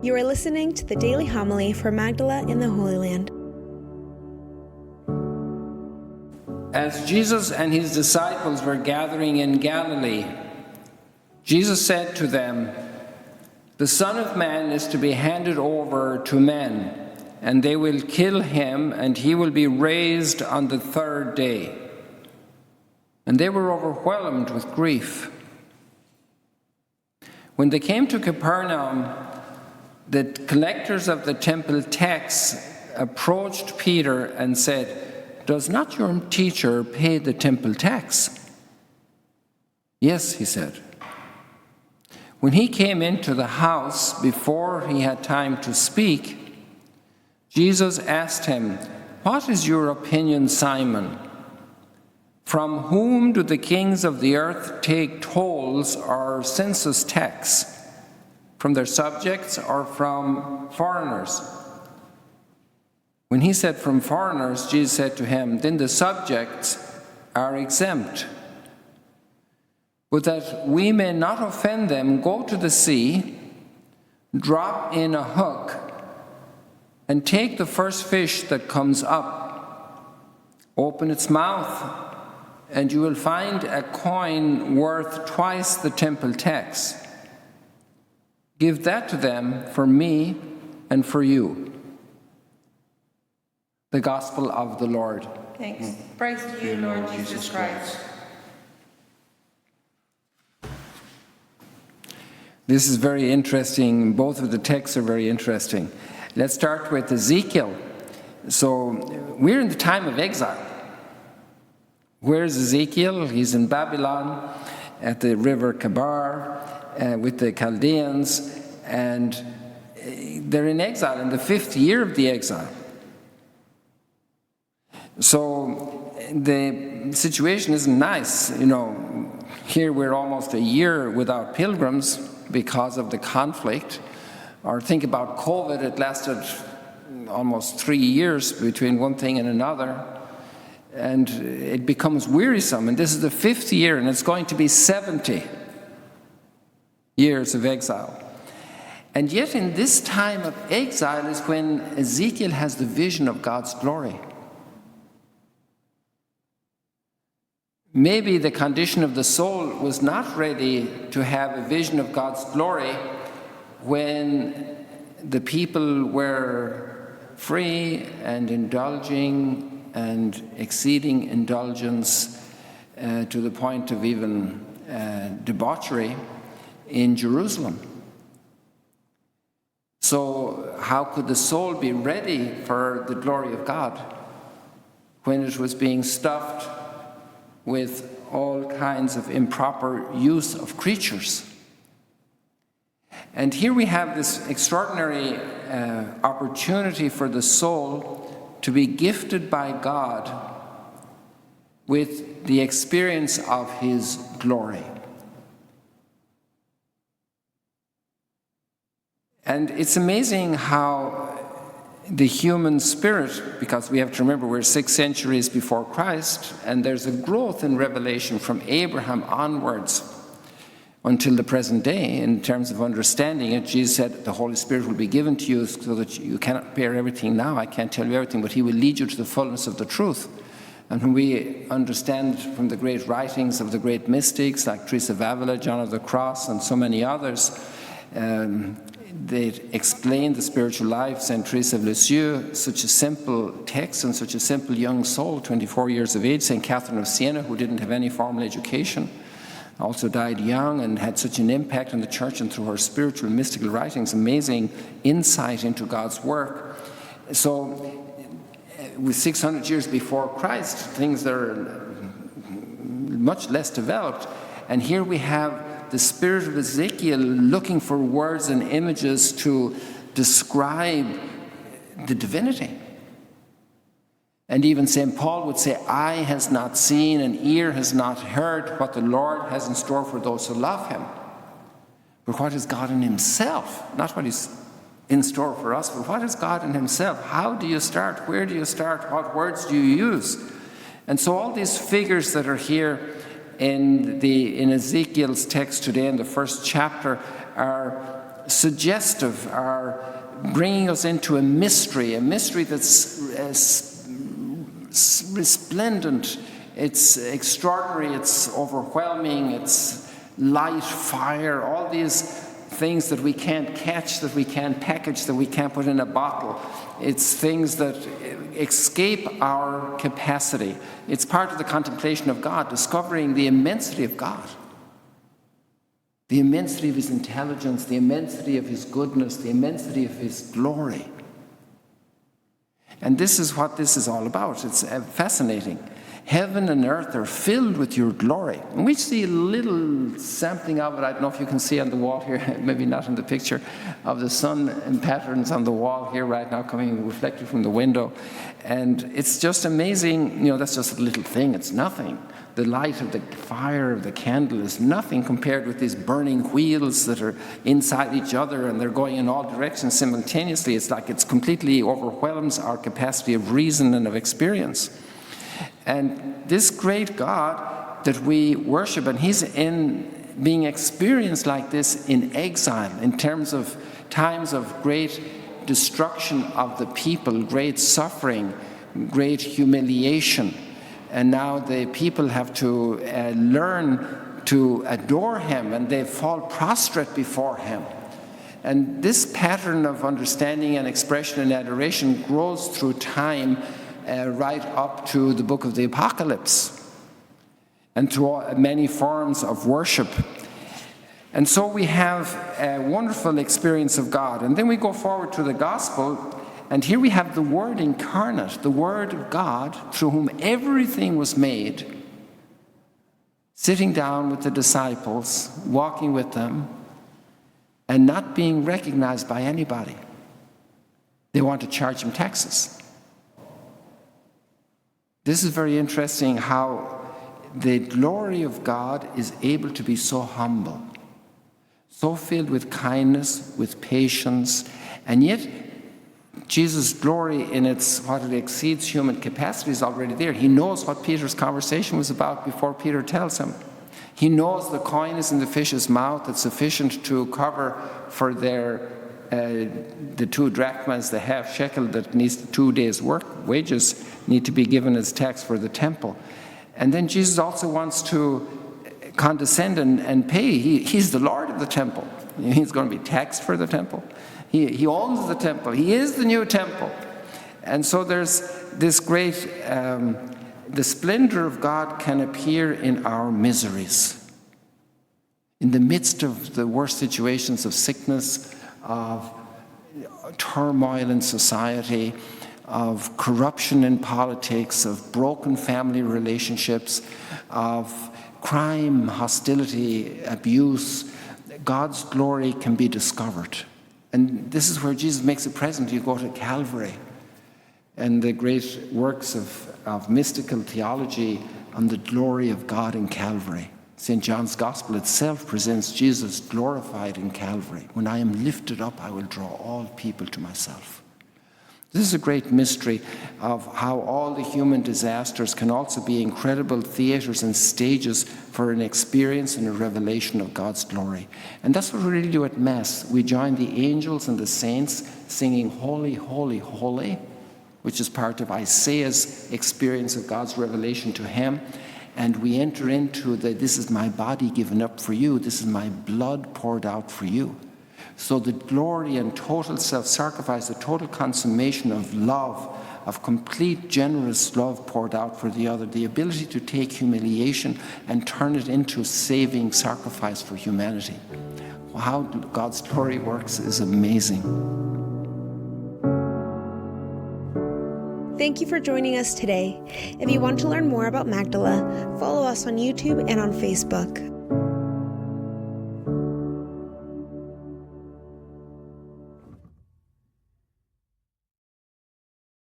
You are listening to the Daily Homily for Magdala in the Holy Land. As Jesus and his disciples were gathering in Galilee, Jesus said to them, "The Son of Man is to be handed over to men, and they will kill him, and he will be raised on the third day." And they were overwhelmed with grief. When they came to Capernaum, the collectors of the temple tax approached Peter and said, "Does not your teacher pay the temple tax?" "Yes," he said. When he came into the house, before he had time to speak, Jesus asked him, "What is your opinion, Simon? From whom do the kings of the earth take tolls or census tax? From their subjects or from foreigners?" When he said from foreigners, Jesus said to him, "Then the subjects are exempt. But that we may not offend them, go to the sea, drop in a hook, and take the first fish that comes up. Open its mouth, and you will find a coin worth twice the temple tax. Give that to them for me and for you." The Gospel of the Lord. Thanks. Praise to you, Lord Jesus Christ. This is very interesting. Both of the texts are very interesting. Let's start with Ezekiel. So we're in the time of exile. Where's Ezekiel? He's in Babylon at the river Kabar with the Chaldeans, and they're in exile in the 5th year of the exile. So the situation isn't nice. Here we're almost a year without pilgrims because of the conflict. Or think about COVID, it lasted almost 3 years between one thing and another. And it becomes wearisome. And this is the 5th year, and it's going to be 70 years of exile. And yet in this time of exile is when Ezekiel has the vision of God's glory. Maybe the condition of the soul was not ready to have a vision of God's glory when the people were free and indulging and exceeding indulgence to the point of even debauchery in Jerusalem. So how could the soul be ready for the glory of God when it was being stuffed with all kinds of improper use of creatures? And here we have this extraordinary opportunity for the soul to be gifted by God with the experience of His glory. And it's amazing how the human spirit, because we have to remember we're 6 centuries before Christ, and there's a growth in revelation from Abraham onwards until the present day in terms of understanding it. Jesus said the Holy Spirit will be given to you so that you cannot bear everything now. I can't tell you everything, but He will lead you to the fullness of the truth. And when we understand from the great writings of the great mystics like Teresa of Avila, John of the Cross, and so many others, they explain the spiritual life. Saint Teresa of Lisieux, such a simple text and such a simple young soul, 24 years of age. Saint Catherine of Siena, who didn't have any formal education, also died young and had such an impact on the church, and through her spiritual mystical writings, amazing insight into God's work. So with 600 years before Christ, things are much less developed. And here we have the spirit of Ezekiel looking for words and images to describe the divinity. And even St. Paul would say, "Eye has not seen and ear has not heard what the Lord has in store for those who love Him." But what is God in Himself? Not what He's in store for us, but what is God in Himself? How do you start? Where do you start? What words do you use? And so all these figures that are here in Ezekiel's text today in the first chapter are suggestive, are bringing us into a mystery that's resplendent, it's extraordinary, it's overwhelming, it's light, fire, all these things that we can't catch, that we can't package, that we can't put in a bottle. It's things that escape our capacity. It's part of the contemplation of God, discovering the immensity of God, the immensity of his intelligence, the immensity of his goodness, the immensity of his glory. And this is what this is all about. It's fascinating. Heaven and earth are filled with your glory. And we see a little sampling of it. I don't know if you can see on the wall here, maybe not in the picture, of the sun and patterns on the wall here right now coming reflected from the window. And it's just amazing. That's just a little thing. It's nothing. The light of the fire of the candle is nothing compared with these burning wheels that are inside each other and they're going in all directions simultaneously. It's like it's completely overwhelms our capacity of reason and of experience. And this great God that we worship, and he's being experienced like this in exile, in terms of times of great destruction of the people, great suffering, great humiliation. And now the people have to learn to adore him, and they fall prostrate before him. And this pattern of understanding and expression and adoration grows through time, right up to the book of the Apocalypse, and through many forms of worship. And so we have a wonderful experience of God. And then we go forward to the gospel, and here we have the Word incarnate, the Word of God, through whom everything was made, sitting down with the disciples, walking with them, and not being recognized by anybody. They want to charge him taxes. This is very interesting, how the glory of God is able to be so humble, so filled with kindness, with patience, and yet Jesus' glory in what it exceeds human capacity is already there. He knows what Peter's conversation was about before Peter tells him. He knows the coin is in the fish's mouth that's sufficient to cover for their the 2 drachmas, the half shekel that needs 2 days' wages need to be given as tax for the temple. And then Jesus also wants to condescend and pay. He's the Lord of the temple. He's going to be taxed for the temple. He owns the temple. He is the new temple. And so there's this great, the splendor of God can appear in our miseries. In the midst of the worst situations of sickness, of turmoil in society, of corruption in politics, of broken family relationships, of crime, hostility, abuse, God's glory can be discovered. And this is where Jesus makes it present. You go to Calvary and the great works of mystical theology on the glory of God in Calvary. St. John's Gospel itself presents Jesus glorified in Calvary. When I am lifted up, I will draw all people to myself. This is a great mystery of how all the human disasters can also be incredible theaters and stages for an experience and a revelation of God's glory. And that's what we really do at Mass. We join the angels and the saints singing Holy, Holy, Holy, which is part of Isaiah's experience of God's revelation to him. And we enter into this is my body given up for you, this is my blood poured out for you. So the glory and total self-sacrifice, the total consummation of love, of complete generous love poured out for the other, the ability to take humiliation and turn it into saving sacrifice for humanity. How God's glory works is amazing. Thank you for joining us today. If you want to learn more about Magdala, follow us on YouTube and on Facebook.